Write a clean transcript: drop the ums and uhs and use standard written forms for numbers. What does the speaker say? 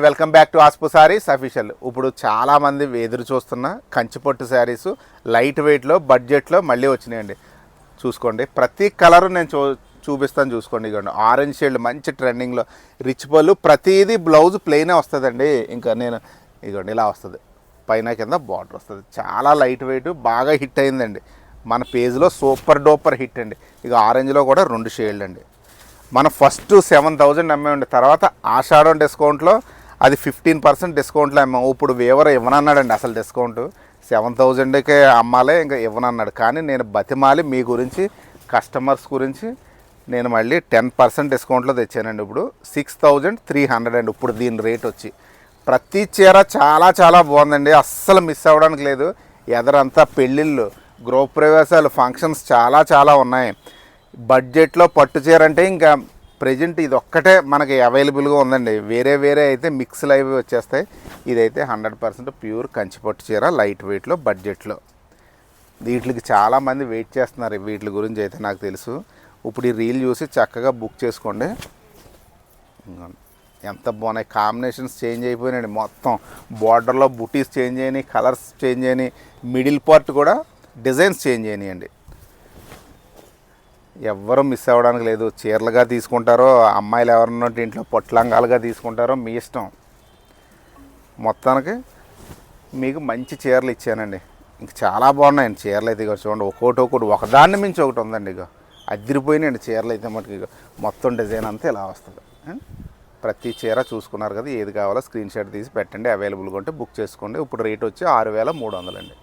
Welcome back to ఆస్పు saris official. ఇప్పుడు చాలామంది ఎదురు చూస్తున్న కంచిపట్టు శారీస్ లైట్ వెయిట్లో బడ్జెట్లో మళ్ళీ వచ్చినాయండి. చూసుకోండి, ప్రతి కలరు నేను చూపిస్తాను. చూసుకోండి, ఇవ్వండి ఆరెంజ్ షేడ్ మంచి ట్రెండింగ్లో రిచ్ పళ్ళు, ప్రతిదీ బ్లౌజ్ ప్లెయినే వస్తుందండి. ఇంకా నేను ఇవ్వండి ఇలా వస్తుంది, పైన కింద బార్డర్ వస్తుంది. చాలా లైట్ వెయిట్, బాగా హిట్ అయిందండి మన పేజ్లో. సూపర్ డూపర్ హిట్ అండి. ఇక ఆరెంజ్లో కూడా 2 షేడ్లు అండి. మనం ఫస్ట్ 7,000 అమ్మామండి, తర్వాత ఆషాఢం డిస్కౌంట్లో అది 15% డిస్కౌంట్లో అమ్మాము. ఇప్పుడు వేవర్ ఇవ్వనన్నాడండి, అసలు డిస్కౌంట్ 7,000కే అమ్మాలే, ఇంకా ఇవ్వనన్నాడు. కానీ నేను బతిమాలి మీ గురించి, కస్టమర్స్ గురించి నేను మళ్ళీ 10% డిస్కౌంట్లో తెచ్చానండి. ఇప్పుడు 6,300 అండి ఇప్పుడు దీని రేట్ వచ్చి. ప్రతి చీర చాలా చాలా బాగుందండి, అస్సలు మిస్ అవ్వడానికి లేదు. ఎదరంతా పెళ్ళిళ్ళు, గృహప్రవేశాలు, ఫంక్షన్స్ చాలా చాలా ఉన్నాయి. బడ్జెట్లో పట్టు చీర అంటే ఇంకా ప్రజెంట్ ఇది ఒక్కటే మనకి అవైలబుల్గా ఉందండి. వేరే అయితే మిక్స్లు అవి వచ్చేస్తాయి. ఇదైతే 100% ప్యూర్ కంచిపట్టు చీర, లైట్ వెయిట్లో బడ్జెట్లో. వీటికి చాలామంది వెయిట్ చేస్తున్నారు. వీటి గురించి అయితే నాకు తెలుసు. ఇప్పుడు ఈ రీల్ చూసి చక్కగా బుక్ చేసుకోండి. ఎంత బాగున్నాయి, కాంబినేషన్స్ చేంజ్ అయిపోయినాయండి. మొత్తం బార్డర్లో బుటీస్ చేంజ్ అయినాయి, కలర్స్ చేంజ్ అయినాయి, మిడిల్ పార్ట్ కూడా డిజైన్స్ చేంజ్ అయినాయండి. ఎవ్వరూ మిస్ అవ్వడానికి లేదు. చీరలుగా తీసుకుంటారో, అమ్మాయిలు ఎవరన్నా ఇంట్లో పొట్లంగాలుగా తీసుకుంటారో మీ ఇష్టం. మొత్తానికి మీకు మంచి చీరలు ఇచ్చానండి. ఇంక చాలా బాగున్నాయండి చీరలు అయితే. ఇక చూడండి, ఒక్కొక్కటి ఒకదాన్ని మించి ఒకటి ఉందండి. ఇక అదిరిపోయినాయండి చీరలు అయితే మటుకు. ఇక మొత్తం డిజైన్ అంతా ఇలా వస్తుంది. ప్రతి చీర చూసుకున్నారు కదా, ఏది కావాలో స్క్రీన్ షాట్ తీసి పెట్టండి. అవైలబుల్గా ఉంటే బుక్ చేసుకోండి. ఇప్పుడు రేట్ వచ్చి 6,300 అండి.